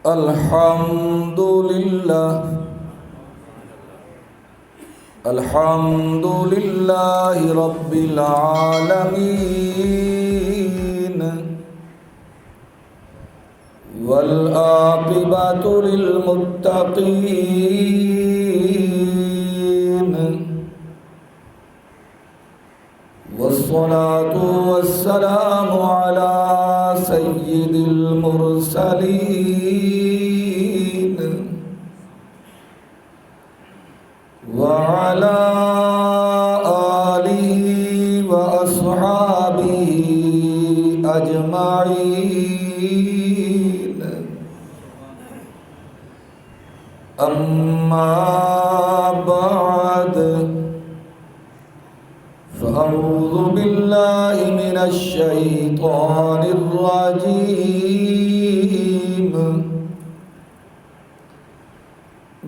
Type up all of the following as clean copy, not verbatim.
الحمد لله رب العالمين والعاقبة للمتقين والصلاة والسلام على سيد المرسلين وعلى آله وأصحابه أجمعين. أما بعد فأعوذ بالله من الشيطان الرجيم.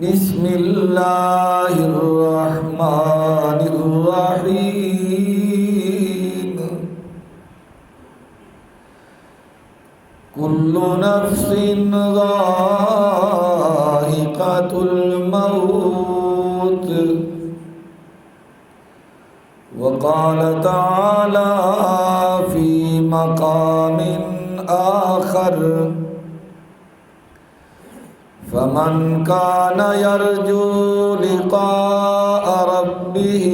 بسم الله الرحمن الرحيم. كل نفس ذائقة الموت. وقال تعالى في مقام آخر: فمن كان يرجو لقاء ربه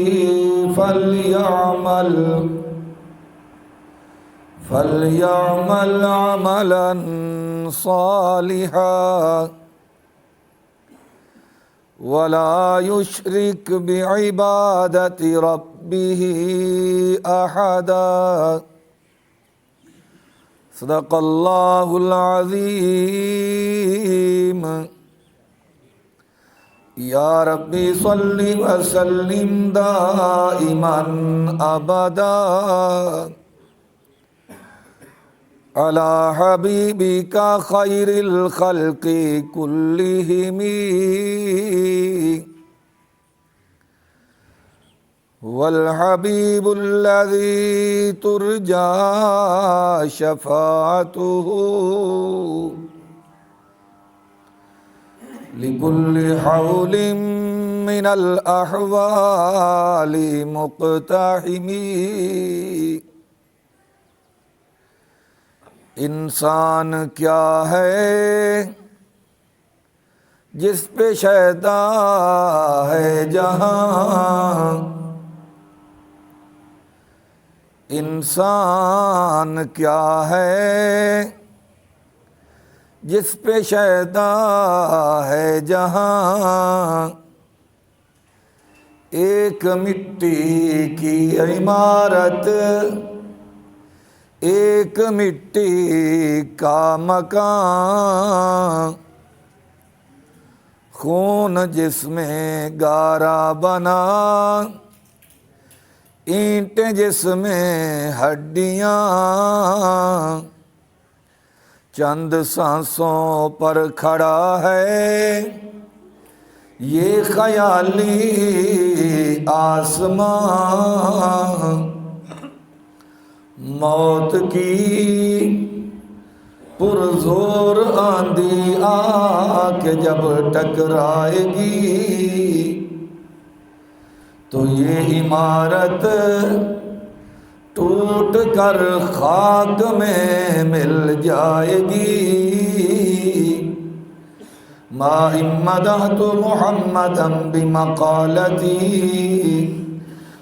فليعمل عملا صالحا ولا يشرك بعبادة ربه أحدا. صدق الله العظيم. يا ربي صل وسلم دائما أبدا على حبيبك خير الخلق كلهم. والحبيب الذي ترجى شفاعته لكل حول من الأحوال مقتحم. انسان کیا ہے جس پہ شیدا ہے جہاں. انسان کیا ہے جس پہ شیدا ہے جہاں. ایک مٹی کی عمارت، ایک مٹی کا مکان. خون جس میں گارا بنا، اینٹیں جس میں ہڈیاں. چند سانسوں پر کھڑا ہے یہ خیالی آسمان. موت کی پرزور آندھی آ کے جب ٹکرائے گی تو یہ عمارت ٹوٹ کر خاک میں مل جائے گی. ما مدحت محمدا بمقالتی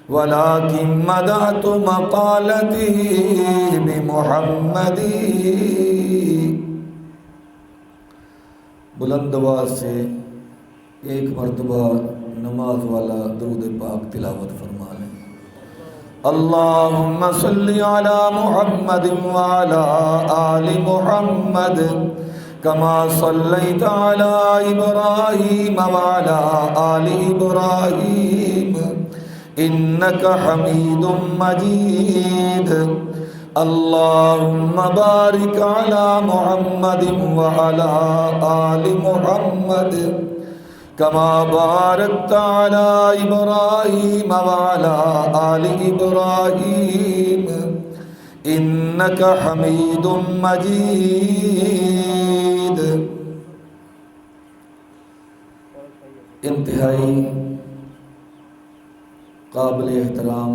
ولكن مدحت مقالتی بمحمدی. بلند آواز سے ایک مرتبہ نماز والا درود پاک تلاوت فرما لیں. اللہم صلی علی محمد وعلی آل محمد کما صلیت علی ابراہیم وعلی آل ابراہیم انک حمید مجید. اللہم بارک علی محمد وعلی آل محمد کما بارکت علی ابراہیم وعلی آل ابراہیم انک حمید مجید. انتہائی قابل احترام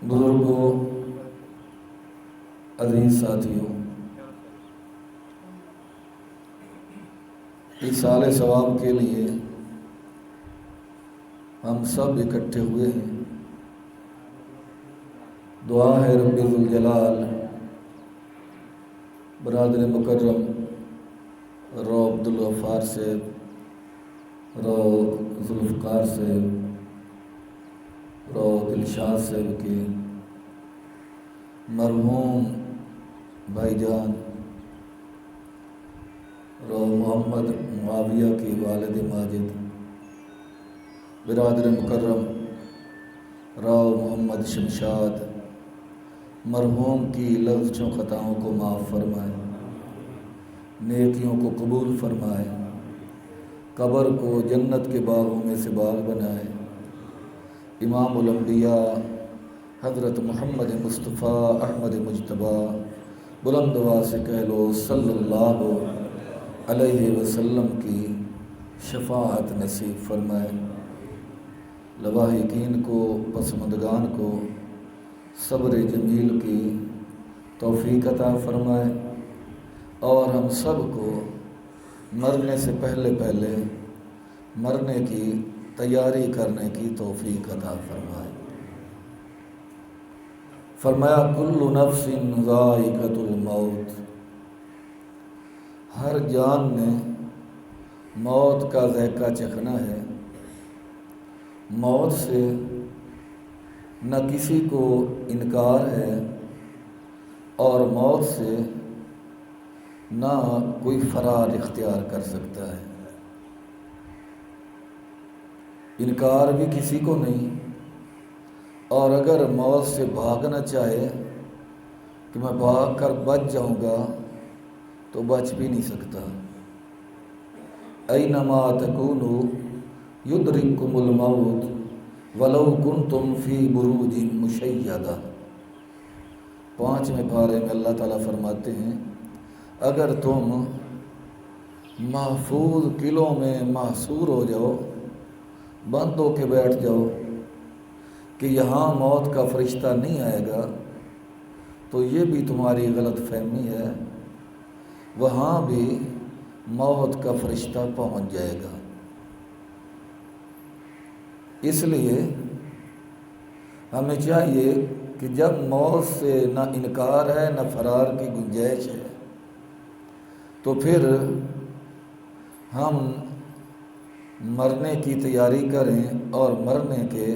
بزرگوں، عزیز ساتھیوں، ایصال ثواب کے لیے ہم سب اکٹھے ہوئے ہیں۔ دعا ہے رب ذوالجلال برادر مکرم رو عبدالغفار سے، رو ذوالفقار سے، رو دلشاد صاحب کے مرحوم بھائی جان رو محمد معاویہ کے والد ماجد برادر مکرم رو محمد شمشاد مرحوم کی لفظوں خطاؤں کو معاف فرمائے، نیکیوں کو قبول فرمائے، قبر کو جنت کے باغوں میں سے باغ بنائے۔ امام الانبیاء حضرت محمد مصطفیٰ احمد مجتبیٰ بلند آواز سے کہہ لو صلی اللہ علیہ وسلم کی شفاعت نصیب فرمائے۔ لواحقین کو، پسماندگان کو صبر جمیل کی توفیق عطا فرمائے، اور ہم سب کو مرنے سے پہلے مرنے کی تیاری کرنے کی توفیق عطا فرمائے۔ فرمایا کل نفس ذائقۃ الموت، ہر جان نے موت کا ذائقہ چکھنا ہے۔ موت سے نہ کسی کو انکار ہے، اور موت سے نہ کوئی فرار اختیار کر سکتا ہے۔ انکار بھی کسی کو نہیں، اور اگر موت سے بھاگنا چاہے کہ میں بھاگ کر بچ جاؤں گا تو بچ بھی نہیں سکتا۔ اینما تکونوا یدرککم الموت ولو کنتم فی بروج مشیدہ۔ 5ویں پارے میں اللہ تعالیٰ فرماتے ہیں اگر تم محفوظ قلعوں میں محصور ہو جاؤ، بند ہو کے بیٹھ جاؤ کہ یہاں موت کا فرشتہ نہیں آئے گا، تو یہ بھی تمہاری غلط فہمی ہے، وہاں بھی موت کا فرشتہ پہنچ جائے گا۔ اس لیے ہمیں چاہیے کہ جب موت سے نہ انکار ہے نہ فرار کی گنجائش ہے، تو پھر ہم مرنے کی تیاری کریں اور مرنے کے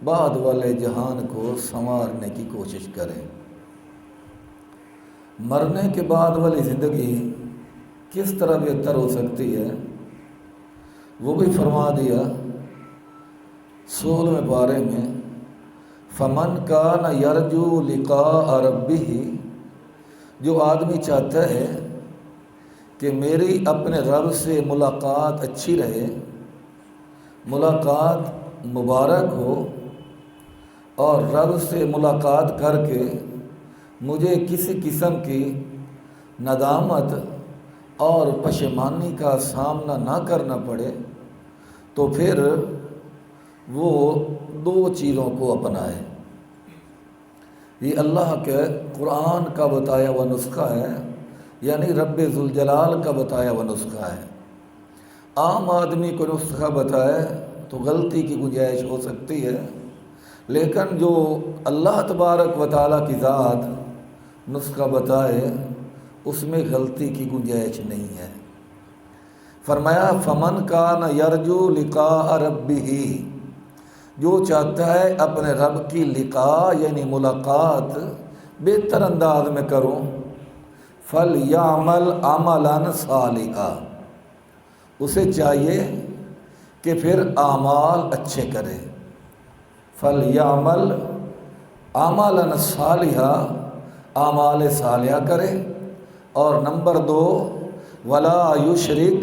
بعد والے جہان کو سنوارنے کی کوشش کریں۔ مرنے کے بعد والی زندگی کس طرح بہتر ہو سکتی ہے وہ بھی فرما دیا 16ویں پارے میں، فمن کان یرجو لقاء ربہ، جو آدمی چاہتا ہے کہ میری اپنے رب سے ملاقات اچھی رہے، ملاقات مبارک ہو، اور رب سے ملاقات کر کے مجھے کسی قسم کی ندامت اور پشیمانی کا سامنا نہ کرنا پڑے، تو پھر وہ 2 چیزوں کو اپنائے۔ یہ اللہ کے قرآن کا بتایا ہوا نسخہ ہے، یعنی رب ذوالجلال کا بتایا ہوا نسخہ ہے۔ عام آدمی کو نسخہ بتائے تو غلطی کی گنجائش ہو سکتی ہے، لیکن جو اللہ تبارک و تعالیٰ کی ذات نسخہ بتائے اس میں غلطی کی گنجائش نہیں ہے۔ فرمایا فمن کان یرجو لقاء ربہ، جو چاہتا ہے اپنے رب کی لقاء یعنی ملاقات بہتر انداز میں کروں، فَلْيَعْمَلْ عَمَلًا صَالِحًا، اسے چاہیے کہ پھر اعمال اچھے کرے۔ فَلْيَعْمَلْ عَمَلًا صَالِحًا، اعمال صالحہ کرے، اور نمبر 2 وَلَا يُشْرِكْ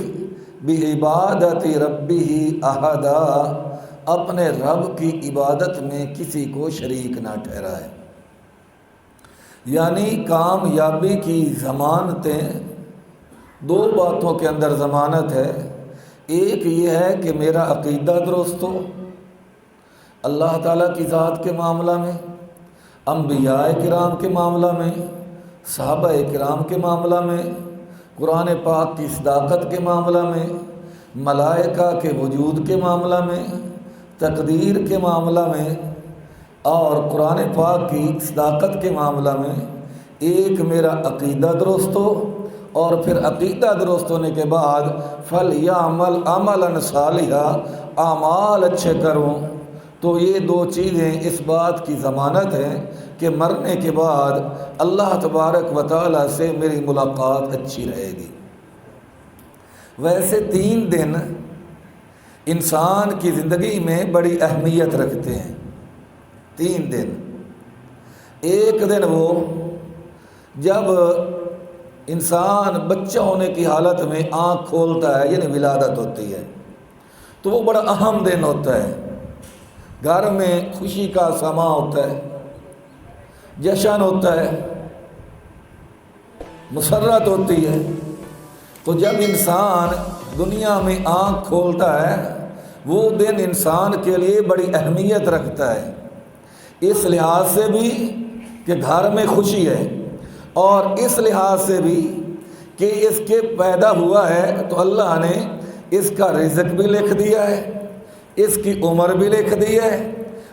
بِعِبَادَةِ رَبِّهِ أَحَدًا، اپنے رب کی عبادت میں کسی کو شریک نہ ٹھہرائے۔ یعنی کامیابی کی ضمانتیں 2 باتوں کے اندر ضمانت ہے، ایک یہ ہے کہ میرا عقیدہ درست ہو اللہ تعالیٰ کی ذات کے معاملہ میں، انبیاء کرام کے معاملہ میں، صحابہ کرام کے معاملہ میں، قرآن پاک کی صداقت کے معاملہ میں، ملائکہ کے وجود کے معاملہ میں، تقدیر کے معاملہ میں اور قرآن پاک کی صداقت کے معاملہ میں ایک میرا عقیدہ درست ہو، اور پھر عقیدہ درست ہونے کے بعد فَلْيَعْمَلْ عَمَلًا صَالِحًا، اعمال اچھے کروں۔ تو یہ دو چیزیں اس بات کی ضمانت ہیں کہ مرنے کے بعد اللہ تبارک و تعالیٰ سے میری ملاقات اچھی رہے گی۔ ویسے 3 دن انسان کی زندگی میں بڑی اہمیت رکھتے ہیں۔ 3 دن، ایک دن وہ جب انسان بچہ ہونے کی حالت میں آنکھ کھولتا ہے، یعنی ولادت ہوتی ہے، تو وہ بڑا اہم دن ہوتا ہے۔ گھر میں خوشی کا سما ہوتا ہے، جشن ہوتا ہے، مسرت ہوتی ہے۔ تو جب انسان دنیا میں آنکھ کھولتا ہے وہ دن انسان کے لیے بڑی اہمیت رکھتا ہے، اس لحاظ سے بھی کہ گھر میں خوشی ہے، اور اس لحاظ سے بھی کہ اس کے پیدا ہوا ہے تو اللہ نے اس کا رزق بھی لکھ دیا ہے، اس کی عمر بھی لکھ دی ہے،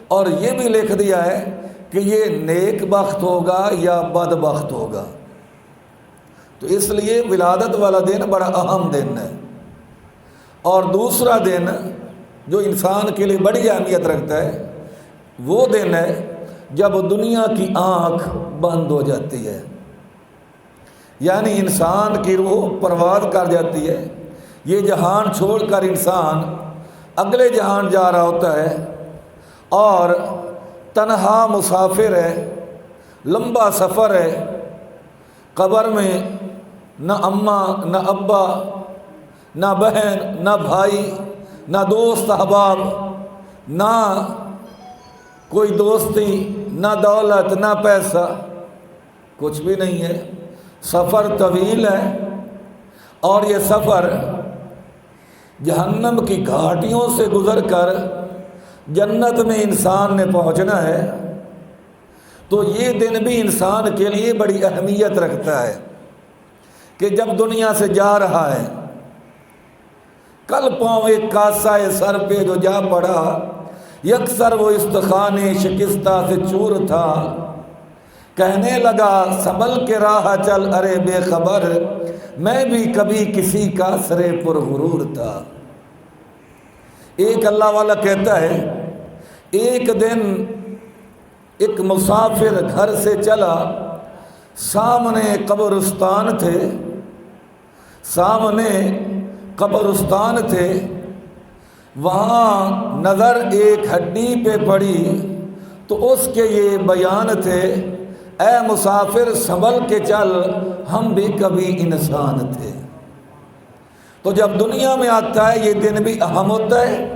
اور یہ بھی لکھ دیا ہے کہ یہ نیک بخت ہوگا یا بد بخت ہوگا۔ تو اس لیے ولادت والا دن بڑا اہم دن ہے۔ اور دوسرا دن جو انسان کے لیے بڑی اہمیت رکھتا ہے وہ دن ہے جب دنیا کی آنکھ بند ہو جاتی ہے، یعنی انسان کی روح پرواز کر جاتی ہے، یہ جہان چھوڑ کر انسان اگلے جہان جا رہا ہوتا ہے اور تنہا مسافر ہے، لمبا سفر ہے۔ قبر میں نہ اماں نہ ابا نہ بہن نہ بھائی نہ دوست احباب، نہ کوئی دوستی، نہ دولت، نہ پیسہ، کچھ بھی نہیں ہے۔ سفر طویل ہے، اور یہ سفر جہنم کی گھاٹیوں سے گزر کر جنت میں انسان نے پہنچنا ہے۔ تو یہ دن بھی انسان کے لیے بڑی اہمیت رکھتا ہے کہ جب دنیا سے جا رہا ہے، کل پاؤں ایک کاسہ سر پہ جو جا پڑا، یکسر وہ استخانے شکستہ سے چور تھا، کہنے لگا سنبھل کے راہ چل ارے بے خبر، میں بھی کبھی کسی کا سرے پر غرور تھا۔ ایک اللہ والا کہتا ہے ایک دن ایک مسافر گھر سے چلا، سامنے قبرستان تھے، سامنے قبرستان تھے، وہاں نظر ایک ہڈی پہ پڑی تو اس کے یہ بیان تھے، اے مسافر سنبھل کے چل، ہم بھی کبھی انسان تھے۔ تو جب دنیا میں آتا ہے یہ دن بھی اہم ہوتا ہے،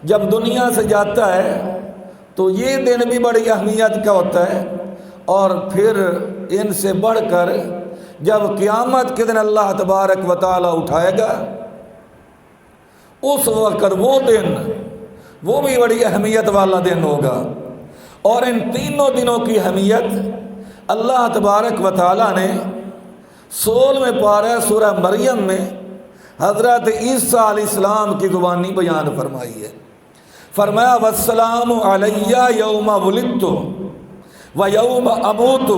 جب دنیا سے جاتا ہے تو یہ دن بھی بڑی اہمیت کا ہوتا ہے۔ اور پھر ان سے بڑھ کر جب قیامت کے دن اللہ تبارک و تعالیٰ اٹھائے گا، اس وقت وہ دن وہ بھی بڑی اہمیت والا دن ہوگا۔ اور ان تینوں دنوں کی اہمیت اللہ تبارک و تعالیٰ نے 16ویں پارہ سورہ مریم میں حضرت عیسیٰ علیہ السلام کی زبانی بیان فرمائی ہے۔ فرمایا والسلام علی یوم ولدت و یوم اموت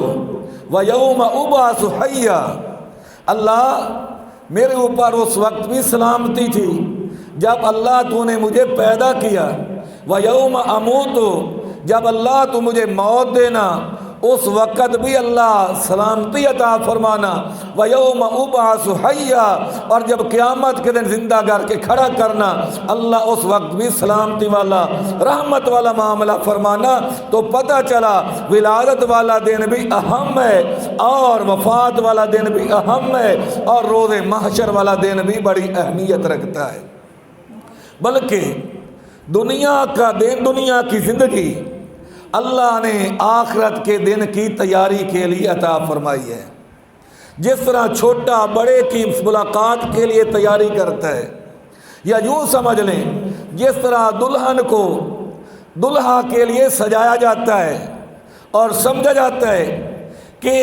و یوم ابعث حیا، اللہ میرے اوپر اس وقت بھی سلامتی تھی جب اللہ تو نے مجھے پیدا کیا، و یوم اموت، جب اللہ تو مجھے موت دینا اس وقت بھی اللہ سلامتی عطا فرمانا، و یوم ابعث حیا، اور جب قیامت کے دن زندہ کر کے کھڑا کرنا اللہ اس وقت بھی سلامتی والا رحمت والا معاملہ فرمانا۔ تو پتہ چلا ولادت والا دن بھی اہم ہے، اور وفات والا دن بھی اہم ہے، اور روز محشر والا دن بھی بڑی اہمیت رکھتا ہے۔ بلکہ دنیا کا دن، دنیا کی زندگی اللہ نے آخرت کے دن کی تیاری کے لیے عطا فرمائی ہے۔ جس طرح چھوٹا بڑے کی ملاقات کے لیے تیاری کرتا ہے، یا یوں سمجھ لیں جس طرح دلہن کو دلہا کے لیے سجایا جاتا ہے اور سمجھا جاتا ہے کہ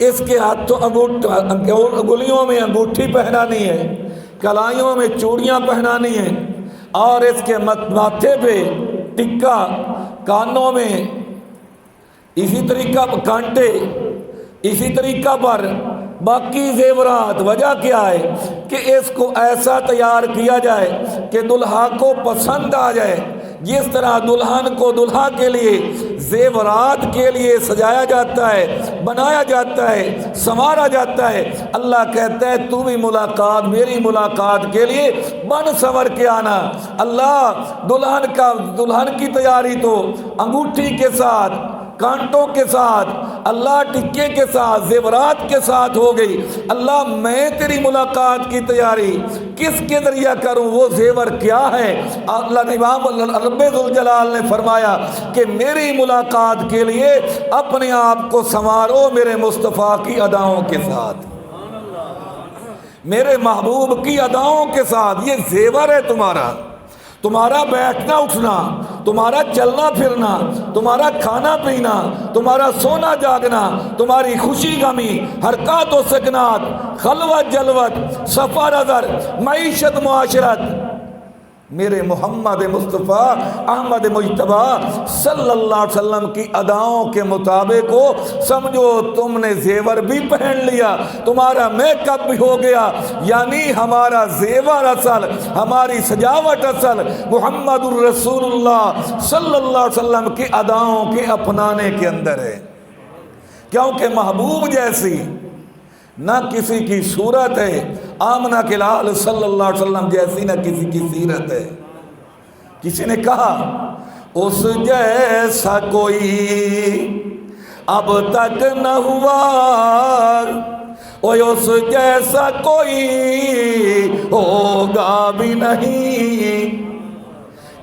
اس کے ہاتھوں انگلیوں میں انگوٹھی پہنانی ہے، کلائیوں میں چوڑیاں پہنانی ہیں، اور اس کے ماتھے پہ ٹکا، کانوں میں اسی طریقہ کانٹے، اسی طریقہ پر باقی زیورات۔ وجہ کیا ہے کہ اس کو ایسا تیار کیا جائے کہ دلہا کو پسند آ جائے۔ جس طرح دلہن کو دلہا کے لیے زیورات کے لیے سجایا جاتا ہے، بنایا جاتا ہے، سنوارا جاتا ہے، اللہ کہتا ہے تو بھی ملاقات، میری ملاقات کے لیے بن سنور کے آنا۔ اللہ دلہن کی تیاری تو انگوٹھی کے ساتھ، کانٹوں کے ساتھ، اللہ ٹکے کے ساتھ، زیورات کے ساتھ ہو گئی۔ اللہ میں تیری ملاقات کی تیاری کس کے ذریعہ کروں؟ وہ زیور کیا ہے؟ اللہ امام رب ذوالجلال نے فرمایا کہ میری ملاقات کے لیے اپنے آپ کو سنوارو میرے مصطفیٰ کی اداؤں کے ساتھ، میرے محبوب کی اداؤں کے ساتھ۔ یہ زیور ہے تمہارا بیٹھنا اٹھنا، تمہارا چلنا پھرنا، تمہارا کھانا پینا، تمہارا سونا جاگنا، تمہاری خوشی غمی، حرکات و سکنات، خلوت جلوت، سفر ازر، معیشت معاشرت، میرے محمد مصطفیٰ احمد مجتبیٰ صلی اللہ علیہ وسلم کی اداؤں کے مطابق ہو۔ سمجھو تم نے زیور بھی پہن لیا، تمہارا میک اپ بھی ہو گیا، یعنی ہمارا زیور اصل، ہماری سجاوٹ اصل محمد الرسول اللہ صلی اللہ علیہ وسلم کی اداؤں کے اپنانے کے اندر ہے۔ کیونکہ محبوب جیسی نہ کسی کی صورت ہے، آمنہ کے لال صلی اللہ علیہ وسلم جیسی نہ کسی کی سیرت ہے۔ کسی نے کہا اس جیسا کوئی اب تک نہ ہوا، اس جیسا کوئی ہوگا بھی نہیں۔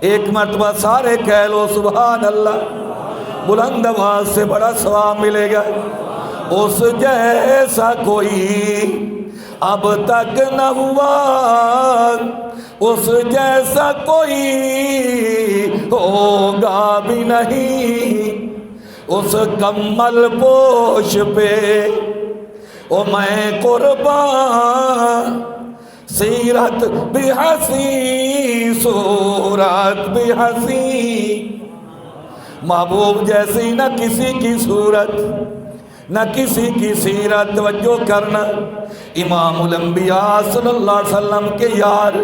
ایک مرتبہ سارے کہہ لو سبحان اللہ، بلند آواز سے بڑا ثواب ملے گا۔ اس جیسا کوئی اب تک نہ ہوا، اس جیسا کوئی ہوگا بھی نہیں۔ اس کمل پوش پہ او میں قربان، سیرت بھی حسین صورت بھی حسین۔ محبوب جیسی نہ کسی کی صورت نہ کسی کی سیرت۔ توجہ کرنا، امام الانبیاء صلی اللہ علیہ وسلم کے یار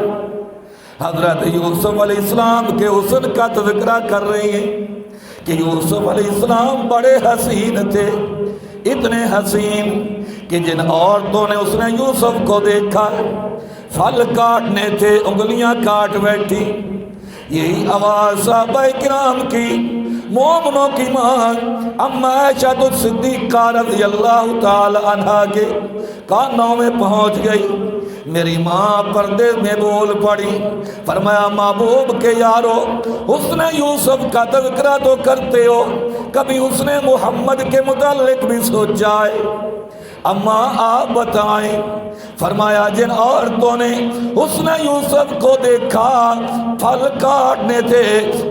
حضرت یوسف علیہ السلام کے حسن کا تذکرہ کر رہے ہیں کہ یوسف علیہ السلام بڑے حسین تھے، اتنے حسین کہ جن عورتوں نے اس نے یوسف کو دیکھا پھل کاٹنے تھے، انگلیاں کاٹ بیٹھی۔ یہی آواز صحابہ کرام کی، مومنوں کی ماں اما عائشہ الصدیقہ رضی اللہ تعالی عنہا کے کانوں میں پہنچ گئی۔ میری ماں پردے میں بول پڑی، فرمایا محبوب کے یارو حسن یوسف کا تذکرہ تو کرتے ہو، کبھی حسن محمد کے متعلق بھی سوچا ہے؟ اما آپ بتائیں۔ فرمایا جن عورتوں نے حسن یوسف کو دیکھا پھل کاٹنے تھے،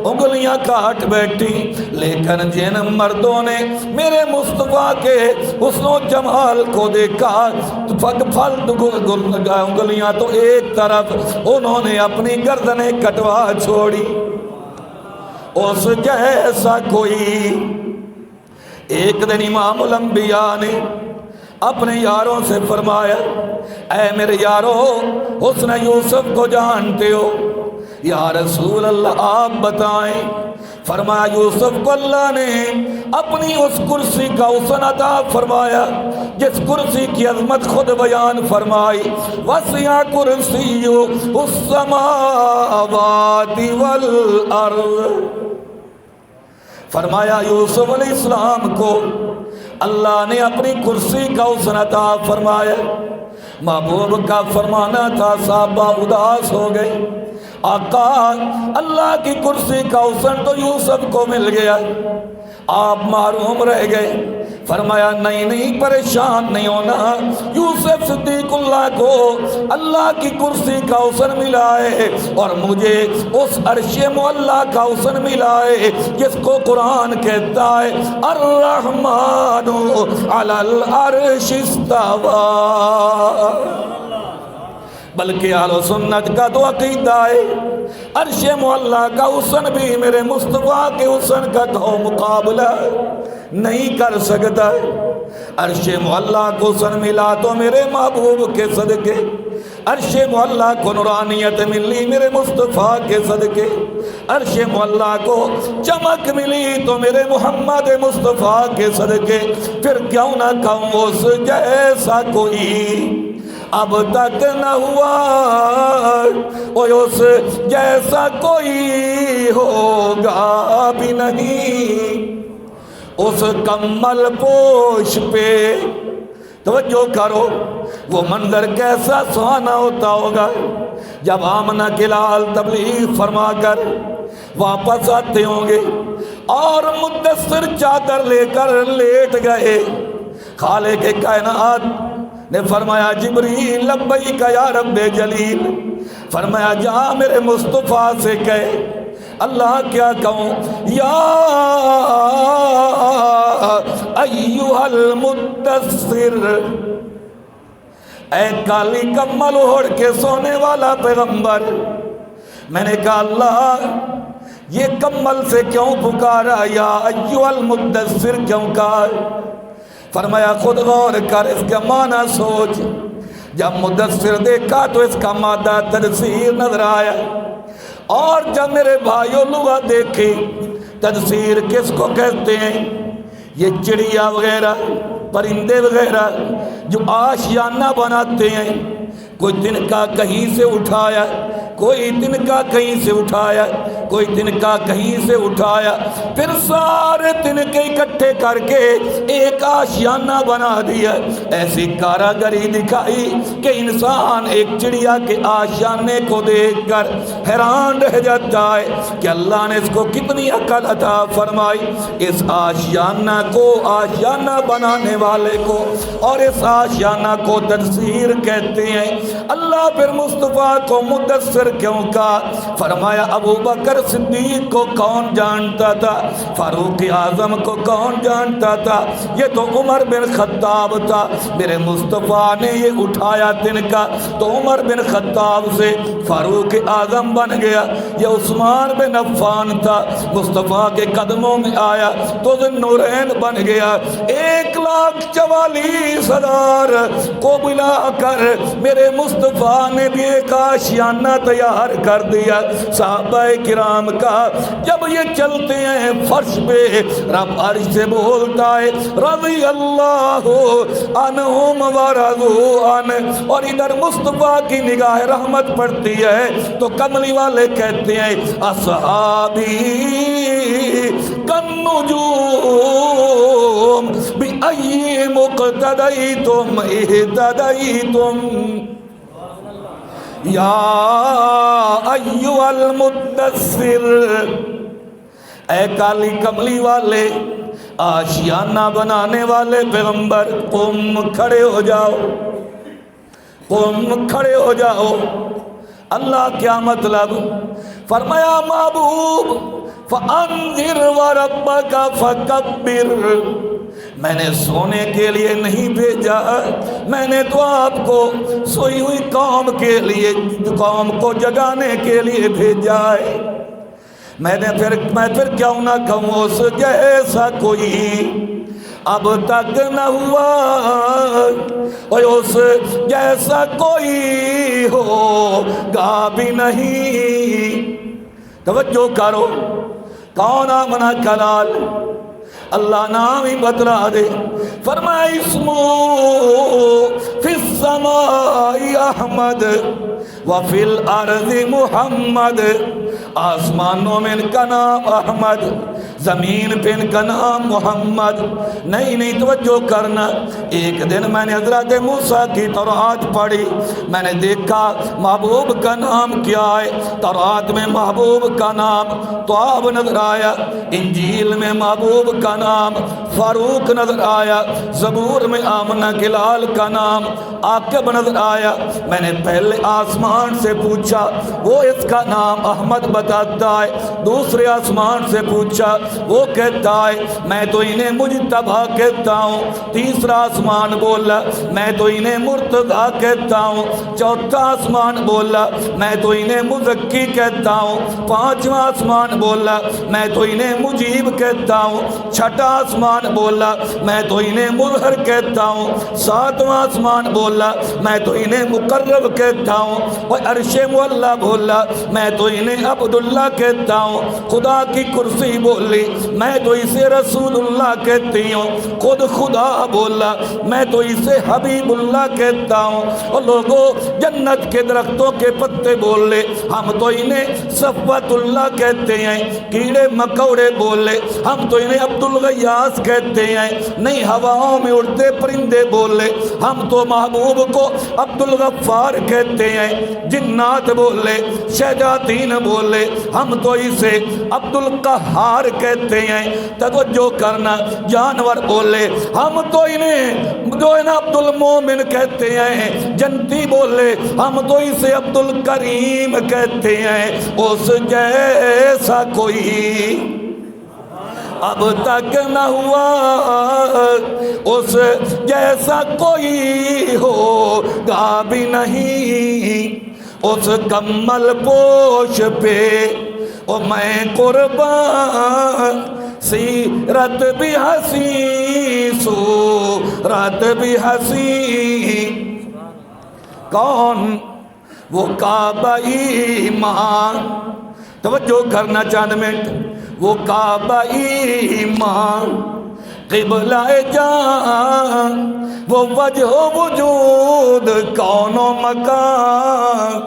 انگلیاں کاٹ بیٹھی، لیکن جن مردوں نے میرے مصطفیٰ کے حسن و جمال کو دیکھا انگلیاں تو ایک طرف، انہوں نے اپنی گردنیں کٹوا چھوڑی۔ اس جیسا کوئی۔ ایک دن امام الانبیاء نے اپنے یاروں سے فرمایا، اے میرے یارو حسن یوسف کو جانتے ہو؟ یا رسول اللہ آپ بتائیں۔ فرمایا یوسف کو اللہ نے اپنی اس کرسی کا حسن عطا فرمایا جس کرسی کی عظمت خود بیان فرمائی، وسع کرسی السماوات والارض۔ فرمایا یوسف علیہ السلام کو اللہ نے اپنی کرسی کا حسن عطا فرمایا۔ محبوب کا فرمانا تھا، صحابہ اداس ہو گئے، آقا اللہ کی کرسی کا حسن تو یوسف کو مل گیا، آپ محروم رہ گئے۔ فرمایا نہیں پریشان نہیں ہونا، یوسف صدیق اللہ کو اللہ کی کرسی کا حسن ملا ہے اور مجھے اس عرش معلیٰ کا حسن ملا ہے جس کو قرآن کہتا ہے الرحمن علی العرش استوی۔ بلکہ اہل سنت کا تو عقیدہ ہے عرش معلیٰ کا حسن بھی میرے مصطفیٰ کے حسن کا تو مقابلہ نہیں کر سکتا ہے۔ عرش معلیٰ کو حسن ملا تو میرے محبوب کے صدقے، عرش معلیٰ کو نورانیت ملی میرے مصطفیٰ کے صدقے، عرش معلیٰ کو چمک ملی تو میرے محمد مصطفیٰ کے صدقے۔ پھر کیوں نہ کہوں اس جیسا کوئی اب تک نہ ہوا، اس جیسا کوئی ہوگا بھی نہیں، اس کمل پوش پہ۔ توجہ کرو وہ منظر کیسا سہانا ہوتا ہوگا جب آمنہ کے لال تبلیغ فرما کر واپس آتے ہوں گے اور مدثر چادر لے کر لیٹ گئے۔ خالق کائنات نے فرمایا جبریل لبیک یا رب جلیل، فرمایا جا میرے مصطفیٰ سے کہے۔ اللہ کیا کہوں؟ یا ایھا المدثر، اے کالی کمل اوڑھ کے سونے والا پیغمبر۔ میں نے کہا اللہ یہ کمل سے کیوں پکارا، یا ایھا المدثر کیوں کہا؟ فرمایا خود غور کر، اس کا معنی سوچ۔ جب مدثر دیکھا تو اس کا مادہ تدثیر نظر آیا، اور جب میرے بھائیوں لغت دیکھی تدثیر کس کو کہتے ہیں؟ یہ چڑیا وغیرہ پرندے وغیرہ جو آشیانہ بناتے ہیں، کوئی تنکا کہیں سے اٹھایا، کوئی تنکا کہیں سے اٹھایا، کوئی تنکا کہیں سے اٹھایا، پھر سارے تنکے اکٹھے کر کے ایک آشیانہ بنا دیا۔ ایسی کاراگری دکھائی کہ انسان ایک چڑیا کے آشیانے کو دیکھ کر حیران رہ جاتا ہے کہ اللہ نے اس کو کتنی عقل عطا فرمائی۔ اس آشیانہ کو، آشیانہ بنانے والے کو، اور اس آشیانہ کو تدثیر کہتے ہیں۔ اللہ پھر مصطفیٰ کو مدثر کیوں کہا؟ فرمایا ابو بکر صدیق کو کون جانتا تھا، فاروق اعظم کو کون جانتا تھا، یہ تو عمر بن خطاب تھا۔ میرے مصطفیٰ نے یہ اٹھایا تنکا تو عمر بن خطاب سے فاروق اعظم بن گیا۔ یہ عثمان بن عفان تھا، مصطفیٰ کے قدموں میں آیا تو ذو النورین بن گیا۔ 1,44,000 کو بلا کر میرے مصطفیٰ نے بھی ایک آشیانہ تیار کر دیا۔ صحابہ کرام کا جب یہ چلتے ہیں فرش پہ، رب عرش سے بولتا ہے رضی اللہ عنہم ورضوا عنہ، اور ادھر مصطفیٰ کی نگاہ رحمت پڑتی ہے تو کملی والے کہتے ہیں اصحابی کالنجوم بأی مقتدیتم اہتدیتم یا ایھا المدثر۔ اے کالی کملی والے، آشیانہ بنانے والے پیغمبر، قم کھڑے ہو جاؤ، قم کھڑے ہو جاؤ۔ اللہ کیا مطلب؟ فرمایا محبوب فَأَنذِرْ وَرَبَّكَ فَكَبِّرْ، میں نے سونے کے لیے نہیں بھیجا، میں نے تو آپ کو سوئی ہوئی قوم کے لیے، قوم کو جگانے کے لیے بھیجا ہے۔ میں پھر کیوں نہ کہوں اس جیسا کوئی اب تک نہ ہوا، اور اس جیسا کوئی ہوگا بھی نہیں۔ توجہ کرو، کون آمنہ کلال؟ اللہ نام ہی بتلا دے۔ فرمایا اسمو فی السماء احمد وفی الارض محمد، آسمانوں میں ان کا نام احمد، زمین پہ ان کا نام محمد نہیں توجہ کرنا۔ ایک دن میں نے حضرت موسیٰ کی تورات پڑھی، میں نے دیکھا محبوب کا نام کیا ہے۔ تورات میں محبوب کا نام تواب نظر آیا، انجیل میں محبوب کا نام فاروق نظر آیا، زبور میں آمنہ کے لال کا نام عاقب نظر آیا۔ میں نے پہلے آسمان سے پوچھا، وہ اس کا نام احمد بتاتا ہے۔ دوسرے آسمان سے پوچھا، وہ کہتا ہے میں تو انہیں مجتبیٰ کہتا ہوں۔ تیسرا آسمان بولا میں تو انہیں مرتضیٰ کہتا ہوں۔ چوتھا آسمان بولا میں تو انہیں مزکی کہتا ہوں۔ پانچواں آسمان بولا میں تو انہیں مجیب کہتا ہوں۔ چھٹا آسمان بولا میں تو انہیں مظہر کہتا ہوں۔ ساتواں آسمان بولا میں تو انہیں مقرب کہتا ہوں۔ اور عرش معلیٰ بولا میں تو انہیں عبداللہ کہتا ہوں۔ خدا کی کرسی بولی میں تو اسے رسول اللہ کہتی ہوں۔ خود خدا بولا میں تو اسے حبیب اللہ کہتا ہوں۔ اور لوگوں جنت کے درختوں کے پتے بولے ہم تو انہیں صفوت اللہ کہتے ہیں۔ کیڑے مکوڑے بولے ہم تو انہیں عبد الغیاث کہتے ہیں۔ نہیں ہواؤں میں اڑتے پرندے بولے ہم تو محبوب کو عبد الغفار کہتے ہیں۔ جنات بولے شیاطین بولے ہم تو اسے عبد القہار کہتے ہیں۔ توجہ کرنا، جانور بولے ہم تو انہیں جو ہے نا عبد المومن کہتے ہیں۔ جنتی بولے ہم تو اسے عبد الکریم کہتے ہیں۔ اس جیسا کوئی اب تک نہ ہوا، اس جیسا کوئی ہوگا بھی نہیں۔ اس کمل پوش پہ او میں قربان، سیرت بھی حسین صورت بھی حسین۔ کون؟ وہ کعبہ ایمان۔ توجہ کرنا چاند منٹ، وہ کعبہ ایمان قبلہ جان، وہ وجہ وجود کون و مکان۔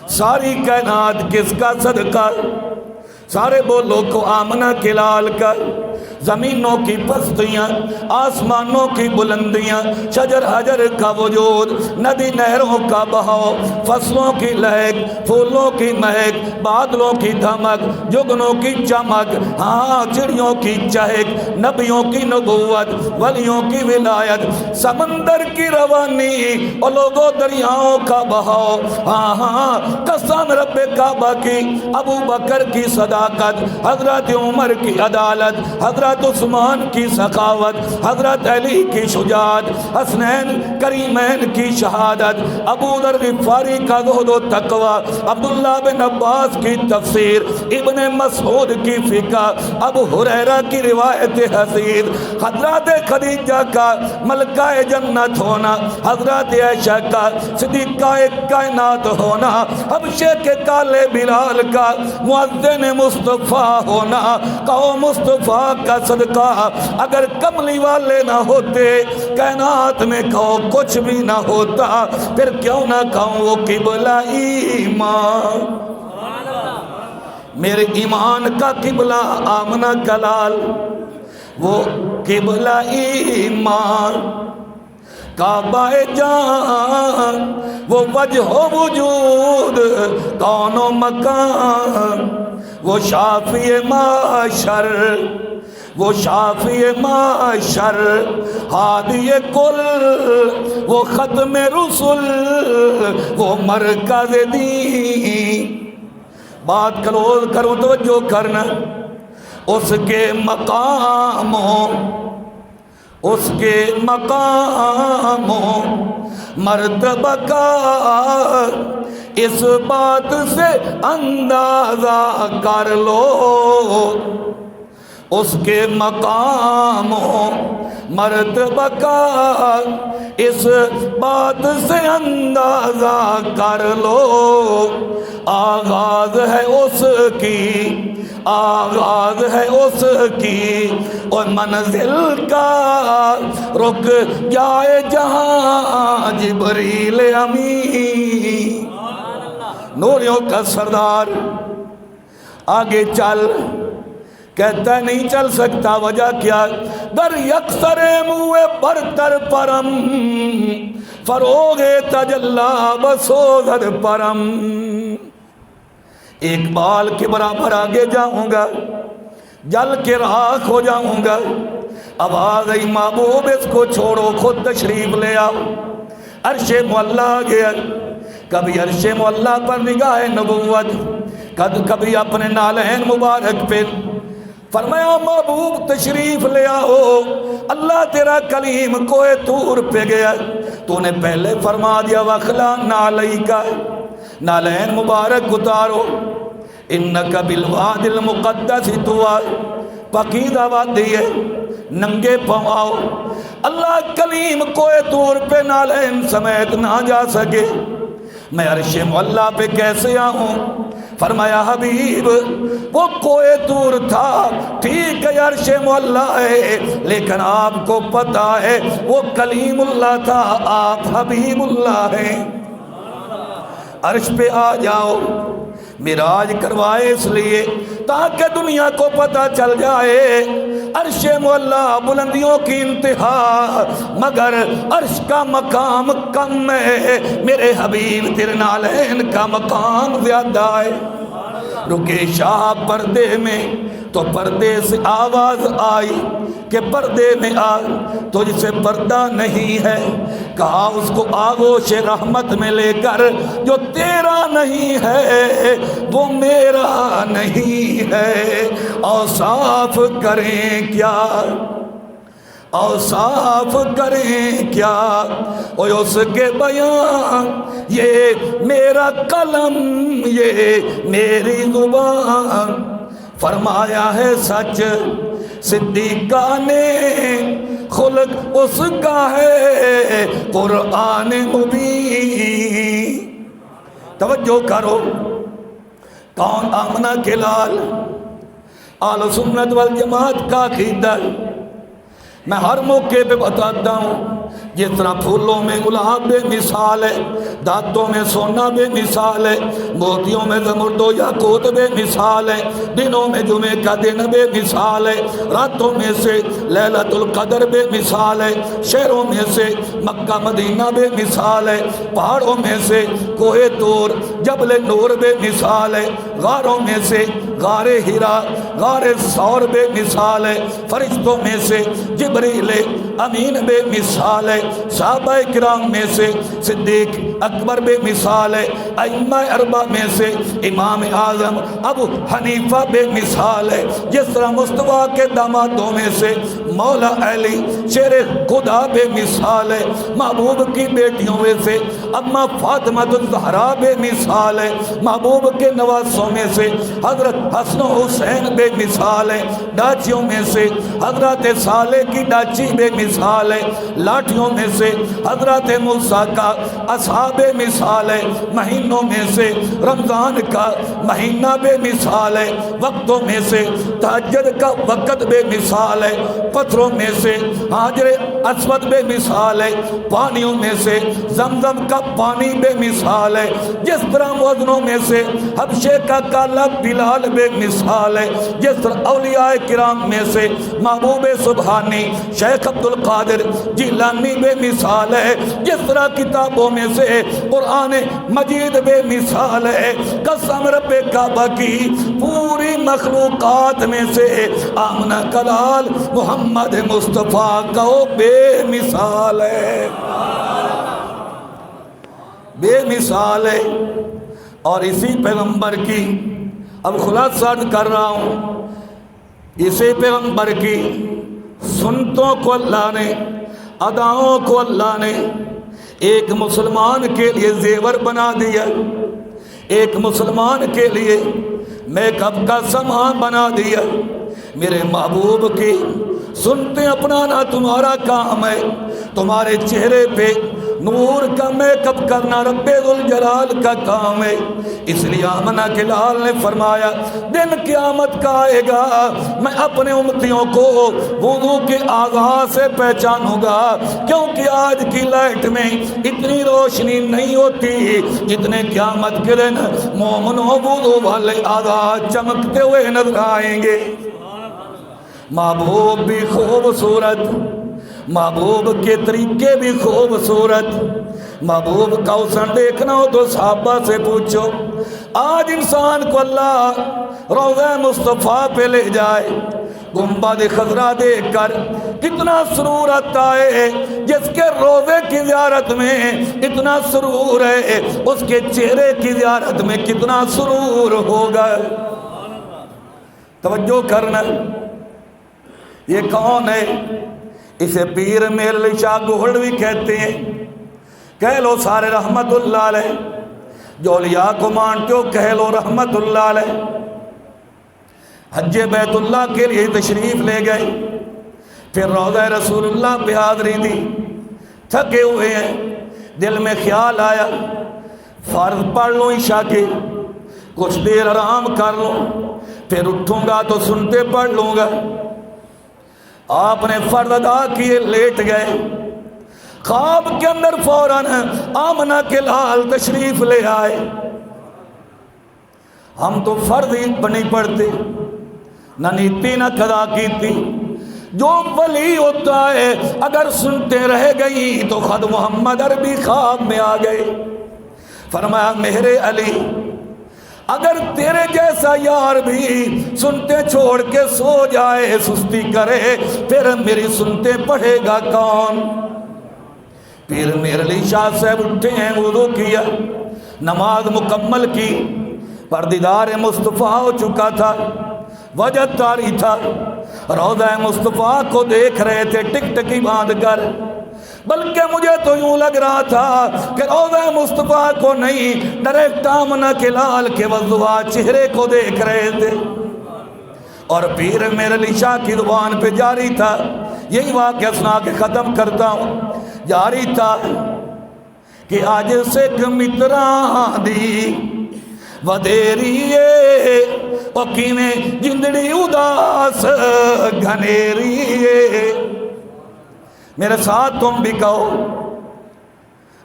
ساری کائنات کس کا صدقہ؟ سارے بولو کو آمنہ کے لال کا۔ زمینوں کی پستیاں، آسمانوں کی بلندیاں، شجر حجر کا وجود، ندی نہروں کا بہاؤ، فصلوں کی لہک، پھولوں کی مہک، بادلوں کی دھمک، جگنوں کی چمک، ہاں چڑیوں کی چہک، نبیوں کی نبوت، ولیوں کی ولایت، سمندر کی روانی اور لوگوں دریاؤں کا بہاؤ، ہاں ہاں قسم رب کعبہ کی، ابو بکر کی صداقت، حضرت عمر کی عدالت، حضرت عثمان کی سخاوت، حضرت علی کی شجاعت، حسنین کریمین کی شہادت، ابو ذر غفاری کا زہد و تقوی، عبداللہ بن عباس کی تفسیر، ابن مسعود کی فقہ، ابو ہریرہ کی روایت حدیث، حضرت خدیجہ کا ملکہ جنت ہونا، حضرت عائشہ کا صدیقہ کائنات ہونا، حبشے کے کالے بلال کا مؤذن مصطفیٰ ہونا۔ کہو مصطفیٰ کا صدقہ اگر کملی والے نہ ہوتے، کائنات میں کہو کچھ بھی نہ ہوتا، پھر کیوں نہ کہوں وہ قبلہ ایمان۔ میرے ایمان کا قبلہ آمنہ کا لال، وہ قبلہ ایمان کعبہ جان، وہ وجہ وجود کون و مکان، وہ شافی معاشر، وہ شافی معاشر، ہادی کل، وہ ختم رسل، وہ مرکز دین۔ بات کلوز کروں توجہ کرنا، اس کے مقاموں، اس کے مقاموں مرتبہ کا اس بات سے اندازہ کر لو، اس کے مقاموں مرتبہ کا اس بات سے اندازہ کر لو۔ آغاز ہے اس کی، آغاز ہے اس کی، اور منزل کا رک جائے جہاں جبریل امین۔ نوریوں کا سردار آگے چل، کہتا ہے نہیں چل سکتا، وجہ کیا؟ در یکسر منہ برتر پرم، فروغ تجلا بسوزد پرم۔ ایک بال کے برابر آگے جاؤں گا، جل کے راکھ ہو جاؤں گا۔ آواز آئی محبوب اس کو چھوڑو، خود تشریف لے آؤ۔ عرش معلیٰ آ گیا، کبھی عرش معلیٰ پر نگاہ نبوت، کبھی اپنے نالین مبارک پہ۔ فرمایا محبوب تشریف لے آؤ، اللہ تیرا کلیم کوہ طور پہ گیا، تو نے پہلے فرما دیا وَخْلَا نَعْلَيْكَ، نالین مبارک اتارو، اِنَّكَ بِالْوَادِ الْمُقَدَّسِ طُوَىٰ، پاکیزہ وادی ہے، ننگے پاؤں آؤ۔ اللہ کلیم کوہ طور پہ نالین سمیت نہ جا سکے، میں عرش معلیٰ پہ کیسے آؤں؟ فرمایا حبیب وہ کوہ طور تھا، ٹھیک ہے عرش معلیٰ ہے، لیکن آپ کو پتا ہے وہ کلیم اللہ تھا، آپ حبیب اللہ ہیں۔ عرش پہ آ جاؤ، معراج کروائے اس لیے تاکہ دنیا کو پتہ چل جائے عرش معلیٰ بلندیوں کی انتہا، مگر عرش کا مقام کم ہے، میرے حبیب تیرے نالین کا مقام زیادہ ہے۔ رکے شاہ پردے میں تو پردے سے آواز آئی کہ پردے میں آ، تجھ سے پردہ نہیں ہے، کہا اس کو آغوش رحمت میں لے کر، جو تیرا نہیں ہے وہ میرا نہیں ہے، اوصاف کریں کیا، اوصاف کریں کیا، اور اس کے بیان یہ میرا قلم، یہ میری زبان۔ فرمایا ہے سچ صدیقان خلق اس کا ہے قرآن مبین۔ توجہ کرو، کون؟ آمنہ کے لال، اہل سنت والجماعت کا عقیدہ۔ میں ہر موقع پہ بتاتا ہوں، جس طرح پھولوں میں گلاب بے مثال ہے، دانتوں میں سونا بے مثال ہے، موتیوں میں زمرد و یاقوت بے مثال ہے، دنوں میں جمعے کا دن بے مثال ہے، راتوں میں سے لیلۃ القدر بے مثال ہے، شہروں میں سے مکہ مدینہ بے مثال ہے، پہاڑوں میں سے کوہ طور جبل نور بے مثال ہے، غاروں میں سے غار ہرا غار ثور بے مثال ہے، فرشتوں میں سے جبریل امین بے مثال ہے، صحابہ کرام میں سے صدیق اکبر بے مثال ہے، ائمہ اربعہ میں سے امام اعظم ابو حنیفہ بے مثال ہے، جس طرح مصطفیٰ کے دامادوں میں سے مولا علی شیر خدا بے مثال ہے، محبوب کی بیٹیوں میں سے اماں فاطمہ الزہرا بے مثال ہے، محبوب کے نواسوں میں سے حضرت حسن و حسین بے مثال ہے، ڈاچیوں میں سے حضرت صالح کی ڈاچی بے مثال ہے، لاٹھیوں میں سے حضرت موسیٰ کا اصحاب بے مثال ہے، مہینوں میں سے رمضان کا مہینہ بے مثال ہے، وقتوں میں سے تہجد کا وقت بے مثال ہے، پتھروں میں سے حجر اسود بے مثال ہے، پانیوں میں سے زمزم کا پانی بے مثال ہے، جس طرح وزنوں میں سے حبشے کا کالا بلال بے مثال ہے، جس طرح اولیاء کرام میں سے محبوب سبحانی شیخ عبدالقادر جیلانی بے مثال ہے، جس طرح کتابوں میں سے قرآن مجید بے مثال ہے، قسم رب کعبہ کی پوری مخلوقات میں سے آمنہ کلال محمد مصطفیٰ کا وہ بے مثال ہے، بے مثال ہے۔ اور اسی پیغمبر کی اب خلاصہ کر رہا ہوں، اسی پیغمبر کی سنتوں کو اللہ نے، اداؤں کو اللہ نے ایک مسلمان کے لیے زیور بنا دیا، ایک مسلمان کے لیے میک اپ کا سامان بنا دیا۔ میرے محبوب کی سنتے اپنانا تمہارا کام ہے، تمہارے چہرے پہ نور کا میک اپ کرنا رب ذوالجلال کا کام ہے۔ اس لیے آمنہ کے لال نے فرمایا دن قیامت کا آئے گا، میں اپنے امتیوں کو وضو کے آغاز سے پہچانوں گا، کیونکہ آج کی لائٹ میں اتنی روشنی نہیں ہوتی جتنے قیامت کے دن مومنوں وضو والے آغاز چمکتے ہوئے نظر آئیں گے۔ محبوب بھی خوبصورت، محبوب کے طریقے بھی خوبصورت۔ محبوب کا حسن دیکھنا ہو تو صحابہ سے پوچھو۔ آج انسان کو اللہ روضہ مصطفیٰ پہ لے جائے، گنبد خضرا دیکھ کر کتنا سرور آتا ہے۔ جس کے روضے کی زیارت میں اتنا سرور ہے، اس کے چہرے کی زیارت میں کتنا سرور ہوگا۔ توجہ کرنا، یہ کون ہے؟ اسے پیر میر علی شاہ گوہلوی کہتے ہیں۔ کہہ لو سارے رحمت اللہ علیہ، جو اولیاء کو مانتے ہو کہہ لو رحمت اللہ علیہ۔ حج بیت اللہ کے لیے تشریف لے گئے، پھر روضہ رسول اللہ پہ حاضری دی، تھکے ہوئے ہیں، دل میں خیال آیا فرض پڑھ لوں عشاء کے، کچھ دیر آرام کر لوں، پھر اٹھوں گا تو سنتے پڑھ لوں گا۔ آپ نے فرض ادا کیے، لیٹ گئے، خواب کے اندر فوراً آمنہ کے لال تشریف لے آئے۔ ہم تو فرض ہی نہیں پڑھتے، نہ نیتی نہ قضا کیتی۔ جو ولی ہوتا ہے اگر سنتے رہ گئی تو خود محمد عربی خواب میں آ گئے۔ فرمایا میرے علی، اگر تیرے جیسا یار بھی سنتے چھوڑ کے سو جائے، سستی کرے، پھر میری سنتے پڑھے گا کون؟ پیر میر علی شاہ صاحب اٹھے ہیں، وضو کیا، نماز مکمل کی، پر دیدار مصطفیٰ ہو چکا تھا، وجہ طاری تھا، روضہ مصطفیٰ کو دیکھ رہے تھے ٹک ٹکی باندھ کر۔ بلکہ مجھے تو یوں لگ رہا تھا کہ روضہ مصطفیٰ کو نہیں، ڈائریکٹ آمنہ کے لال کے وضوح چہرے کو دیکھ رہے تھے۔ اور پیر میر علی شاہ کی زبان پہ جاری تھا، یہی واقعہ سنا کے ختم کرتا ہوں، جاری تھا کہ آج سکھ متراں دی ودیریے او کیویں جندڑی اداس گھنیریے۔ میرے ساتھ تم بھی کہو،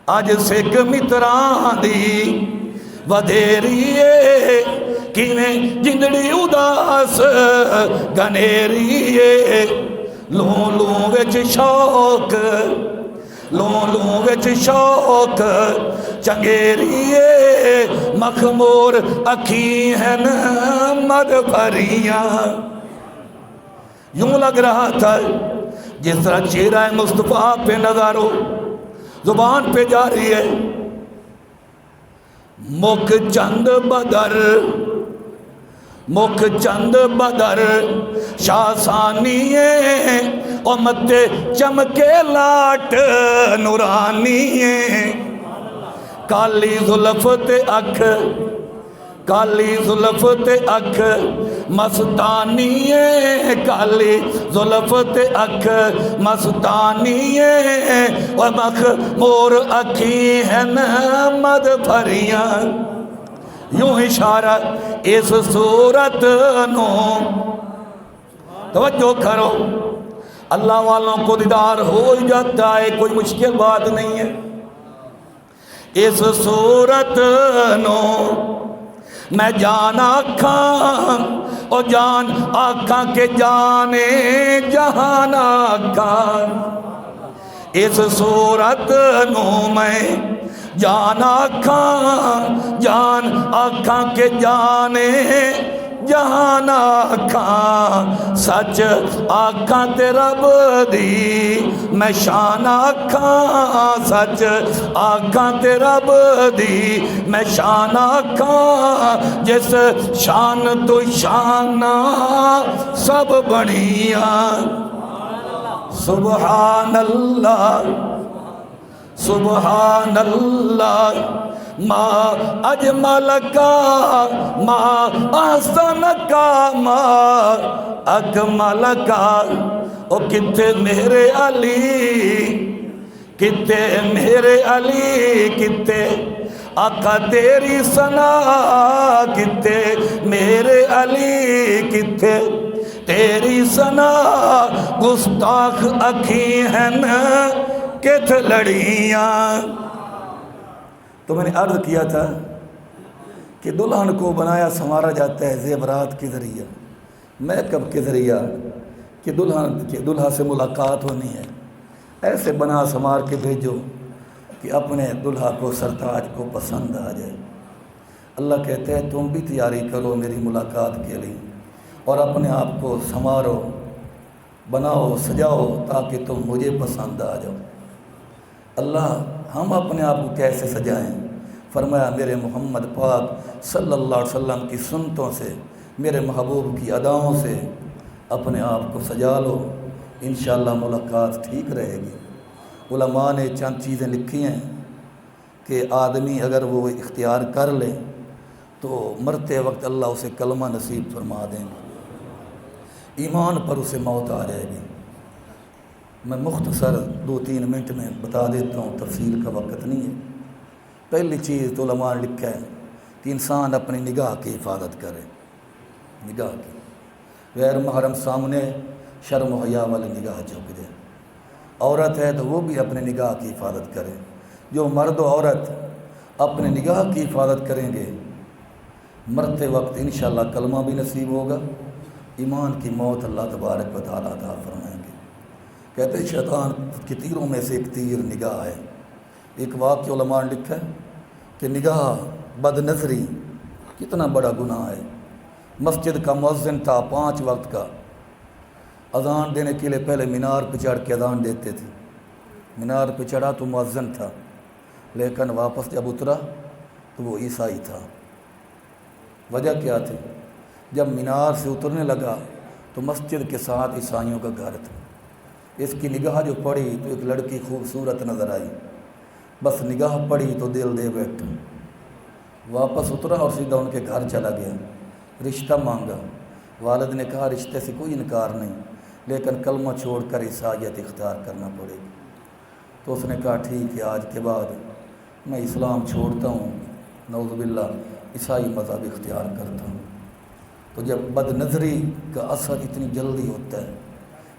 آج سکھ متراں دی ودیریے کیویں جندڑی اداس گھنیریے۔ لوں لوں وچ شوق، لوں لوں وچ شوق چنگیریے، مخمور اکھی ہیں مد بھریاں۔ یوں لگ رہا تھا جس طرح چہرہ مصطفیٰ پہ نظر ہو، زبان پہ جاری ہے، مکھ چند بدر، مکھ چند بدر شاسانیے، اور متے چمکے لاٹ نورانیے۔ کالی زلف تے اکھ، کالی زلف تے اکھ مستانیے، کالی زلف تے اکھ مستانیے، اور مخمور اکھی ہیں مد بھریاں۔ یوں اشارہ اس صورت نو، توجہ کرو، اللہ والوں کو دیدار ہو جاتا ہے، کوئی مشکل بات نہیں ہے۔ اس صورت نو میں جان آکھاں، اور جان آکھاں کے جانے جہان آکھاں۔ اس صورت نو میں جان آکھاں، جان آکھاں کے جانے جہان آکھاں۔ سچ آکھاں تے رب دی میں شان آکھاں، سچ آکھاں تے رب دی میں شان آکھاں۔ جس شان تو شان سب بنیاں۔ سبحان اللہ، سبحان اللہ، ما اجمل کا، ما احسن کا، ما اکمل کا۔ او کتے میرے علی، کتے میرے علی، کتے آقا تیری ثنا، کتے میرے علی، کتے تیری ثنا۔ گستاخ اکھی ہیں کت لڑیاں۔ تو میں نے عرض کیا تھا کہ دلہن کو بنایا سنوارا جاتا ہے زیورات کے ذریعہ، میک اپ کے ذریعہ، کہ دلہا سے ملاقات ہونی ہے، ایسے بنا سنوار کے بھیجو کہ اپنے دلہا کو سرتاج کو پسند آ جائے۔ اللہ کہتے ہیں تم بھی تیاری کرو میری ملاقات کے لیے، اور اپنے آپ کو سنوارو، بناؤ، سجاؤ، تاکہ تم مجھے پسند آ جاؤ۔ اللہ ہم اپنے آپ کو کیسے سجائیں؟ فرمایا میرے محمد پاک صلی اللہ علیہ وسلم کی سنتوں سے، میرے محبوب کی اداؤں سے اپنے آپ کو سجا لو، انشاءاللہ ملاقات ٹھیک رہے گی۔ علماء نے چند چیزیں لکھی ہیں کہ آدمی اگر وہ اختیار کر لے تو مرتے وقت اللہ اسے کلمہ نصیب فرما دیں گے، ایمان پر اسے موت آ جائے گی۔ میں مختصر 2-3 منٹ میں بتا دیتا ہوں، تفصیل کا وقت نہیں ہے۔ پہلی چیز تو علماء نے لکھا ہے کہ انسان اپنی نگاہ کی حفاظت کرے، نگاہ کی، غیر محرم سامنے شرم و حیا والی نگاہ جھک جائے۔ عورت ہے تو وہ بھی اپنی نگاہ کی حفاظت کرے۔ جو مرد و عورت اپنی نگاہ کی حفاظت کریں گے، مرتے وقت انشاءاللہ کلمہ بھی نصیب ہوگا، ایمان کی موت اللہ تبارک و تعالیٰ عطا فرمائیں گے۔ کہتے ہیں شیطان کے تیروں میں سے ایک تیر نگاہ ہے۔ ایک واقعہ علماء نے لکھا ہے کہ نگاہ، بد نظری کتنا بڑا گناہ ہے۔ مسجد کا مؤذن تھا 5 وقت کا، اذان دینے کے لیے پہلے مینار پہ چڑھ کے اذان دیتے تھے۔ مینار پہ چڑھا تو مؤذن تھا، لیکن واپس جب اترا تو وہ عیسائی تھا۔ وجہ کیا تھی؟ جب مینار سے اترنے لگا تو مسجد کے ساتھ عیسائیوں کا گھر تھا۔ اس کی نگاہ جو پڑی تو ایک لڑکی خوبصورت نظر آئی، بس نگاہ پڑی تو دل دے بیٹھا، واپس اترا اور سیدھا ان کے گھر چلا گیا۔ رشتہ مانگا، والد نے کہا رشتے سے کوئی انکار نہیں، لیکن کلمہ چھوڑ کر عیسائیت اختیار کرنا پڑے گی۔ تو اس نے کہا ٹھیک ہے، آج کے بعد میں اسلام چھوڑتا ہوں، نعوذ باللہ عیسائی مذہب اختیار کرتا ہوں۔ تو جب بد نظری کا اثر اتنی جلدی ہوتا ہے،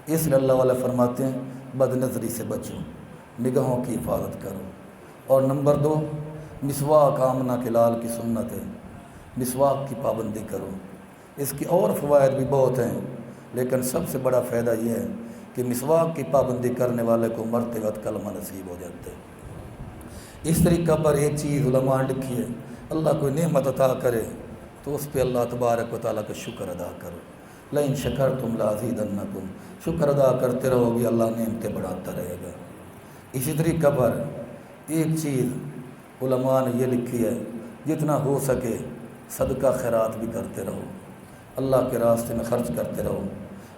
اس لیے اللہ والے فرماتے ہیں بد نظری سے بچو، نگاہوں کی حفاظت کرو۔ اور نمبر 2، مسواک آمنہ کے لال کی سنت ہے، مسواک کی پابندی کرو۔ اس کی اور فوائد بھی بہت ہیں، لیکن سب سے بڑا فائدہ یہ ہے کہ مسواک کی پابندی کرنے والے کو مرتے وقت کلمہ نصیب ہو جاتے ہیں۔ اس طریقہ پر ایک چیز علماء نے لکھی ہے، اللہ کوئی نعمت عطا کرے تو اس پہ اللہ تبارک و تعالیٰ کا شکر ادا کرو۔ لئن شکرتم لازیدنکم، شکر ادا کرتے رہو گے اللہ نعمتیں بڑھاتا رہے گا۔ اسی طریقہ پر ایک چیز علماء نے یہ لکھی ہے، جتنا ہو سکے صدقہ خیرات بھی کرتے رہو، اللہ کے راستے میں خرچ کرتے رہو۔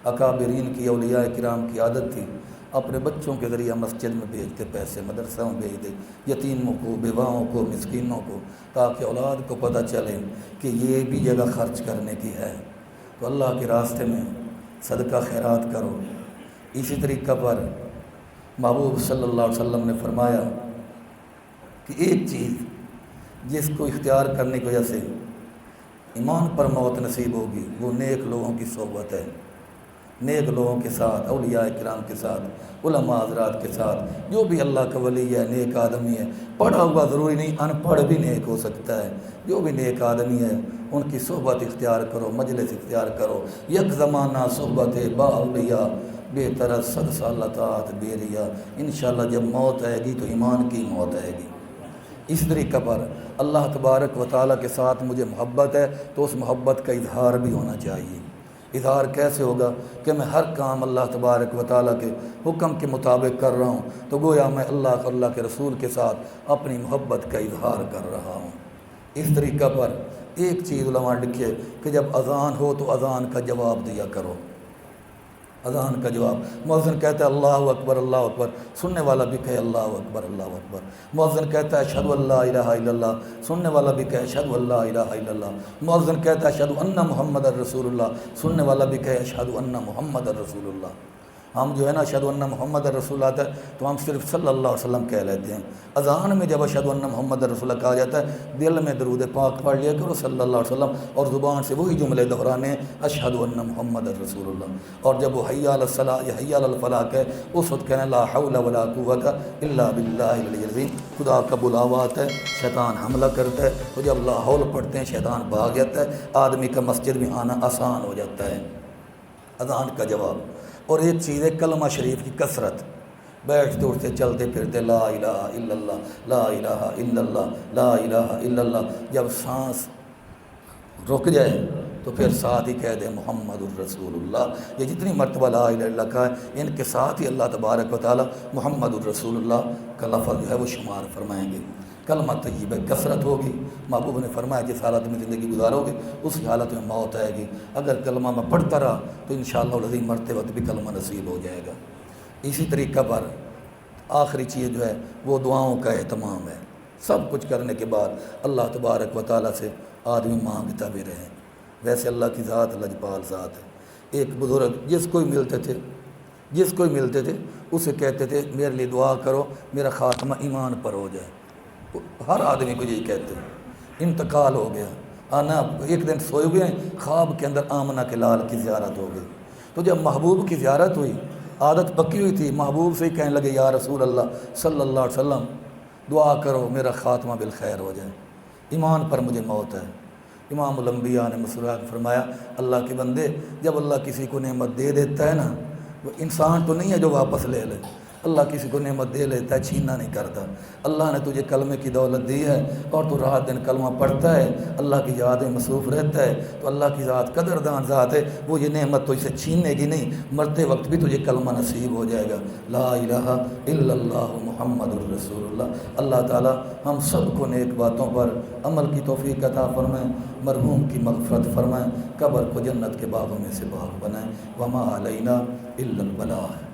اکابرین کی، اولیاء کرام کی عادت تھی اپنے بچوں کے ذریعہ مسجد میں بھیجتے پیسے، مدرسہ میں بھیج دے، یتیموں کو، بیواؤں کو، مسکینوں کو، تاکہ اولاد کو پتہ چلے کہ یہ بھی جگہ خرچ کرنے کی ہے۔ تو اللہ کے راستے میں صدقہ خیرات کرو۔ اسی طریقہ پر محبوب صلی اللہ علیہ وسلم نے فرمایا کہ ایک چیز جس کو اختیار کرنے کی وجہ سے ایمان پر موت نصیب ہوگی، وہ نیک لوگوں کی صحبت ہے۔ نیک لوگوں کے ساتھ، اولیاء کرام کے ساتھ، علماء حضرات کے ساتھ، جو بھی اللہ کا ولی ہے، نیک آدمی ہے، پڑھا ہوا ضروری نہیں، ان پڑھ بھی نیک ہو سکتا ہے، جو بھی نیک آدمی ہے ان کی صحبت اختیار کرو، مجلس اختیار کرو۔ یک زمانہ صحبت با اولیاء، بے طرز 100 سال اطاعت بے ریا۔ انشاءاللہ جب موت آئے گی تو ایمان کی موت آئے گی۔ اس طریقہ پر اللہ تبارک و تعالیٰ کے ساتھ مجھے محبت ہے تو اس محبت کا اظہار بھی ہونا چاہیے۔ اظہار کیسے ہوگا؟ کہ میں ہر کام اللہ تبارک و تعالیٰ کے حکم کے مطابق کر رہا ہوں تو گویا میں اللہ کے رسول کے ساتھ اپنی محبت کا اظہار کر رہا ہوں۔ اس طریقہ پر ایک چیز علماء لکھے کہ جب اذان ہو تو اذان کا جواب دیا کرو۔ اذان کا جواب، مؤذن کہتا ہے اللہ اکبر اللہ اکبر، سننے والا بھی کہے اللہ اکبر اللہ اکبر۔ مؤذن کہتا ہے اشہد ان لا الہ الا اللہ، سننے والا بھی کہے اشہد ان لا الہ الا اللہ۔ مؤذن کہتا ہے اشہد ان محمد الرسول اللہ، سننے والا بھی کہے اشہد ان محمد الرسول اللہ۔ ہم جو ہے نا اشہد ان محمد الرسول آتا ہے تو ہم صرف صلی اللہ علیہ وسلم کہہ لیتے ہیں۔ اذان میں جب اشہد ان محمد الرسول اللہ کہا جاتا ہے، دل میں درود پاک پڑھ لیا کرو صلی اللہ علیہ وسلم، اور زبان سے وہی جملے دہرانے ہیں اشہد ان محمد الرسول اللہ۔ اور جب وہ حی علی الصلاۃ یا حی علی الفلاح کہے اس وقت کہنا لا حول ولا قوت الا باللہ العلی العظیم۔ خدا کا بلاوا آتا ہے، شیطان حملہ کرتا ہے، تو جب لا حول پڑھتے ہیں شیطان بھاگ جاتا ہے، آدمی کا مسجد میں آنا آسان ہو جاتا ہے۔ اذان کا جواب، اور ایک چیز ہے کلمہ شریف کی کثرت، بیٹھتے اٹھتے چلتے پھرتے لا الہ الا اللہ لا الہ الا اللہ لا الہ الا اللہ، جب سانس رک جائے تو پھر ساتھ ہی کہہ دے محمد الرسول اللہ۔ یہ جتنی مرتبہ لا الہ الا اللہ کا ہے، ان کے ساتھ ہی اللہ تبارک و تعالی محمد الرسول اللہ کا لفظ جو ہے وہ شمار فرمائیں گے۔ کلمہ طیبہ کثرت ہوگی، محبوب نے فرمایا جس حالت میں زندگی گزارو گے اسی حالت میں موت آئے گی، اگر کلمہ میں پڑھتا رہا تو انشاءاللہ العظیم مرتے وقت بھی کلمہ نصیب ہو جائے گا۔ اسی طریقہ پر آخری چیز جو ہے وہ دعاؤں کا اہتمام ہے۔ سب کچھ کرنے کے بعد اللہ تبارک و تعالیٰ سے آدمی مانگتا بھی رہے۔ ویسے اللہ کی ذات لجپال ذات ہے۔ ایک بزرگ جس کو ہی ملتے تھے اسے کہتے تھے میرے لیے دعا کرو میرا خاتمہ ایمان پر ہو جائے۔ ہر آدمی کو یہی کہتے ہیں۔ انتقال ہو گیا، آنا ایک دن سوئے ہوئے ہیں، خواب کے اندر آمنہ کے لال کی زیارت ہو گئی۔ تو جب محبوب کی زیارت ہوئی، عادت پکی ہوئی تھی، محبوب سے ہی کہنے لگے یا رسول اللہ صلی اللہ علیہ وسلم دعا کرو میرا خاتمہ بالخیر ہو جائے، ایمان پر مجھے موت ہے۔ امام الانبیاء نے مسکرا فرمایا اللہ کے بندے، جب اللہ کسی کو نعمت دے دیتا ہے نا، وہ انسان تو نہیں ہے جو واپس لے لے، اللہ کسی کو نعمت دے لیتا ہے، چھیننا نہیں کرتا۔ اللہ نے تجھے کلمے کی دولت دی ہے اور تو رات دن کلمہ پڑھتا ہے، اللہ کی یاد میں مصروف رہتا ہے، تو اللہ کی ذات قدردان ذات ہے، وہ یہ نعمت تو اسے چھیننے کی نہیں، مرتے وقت بھی تجھے کلمہ نصیب ہو جائے گا۔ لا الہ الا اللہ محمد الرسول اللہ۔ اللہ تعالی ہم سب کو نیک باتوں پر عمل کی توفیق عطا فرمائیں، مرحوم کی مغفرت فرمائیں، قبر کو جنت کے باغوں میں سے باغ بنائیں۔ وما علینا الا البلاغ۔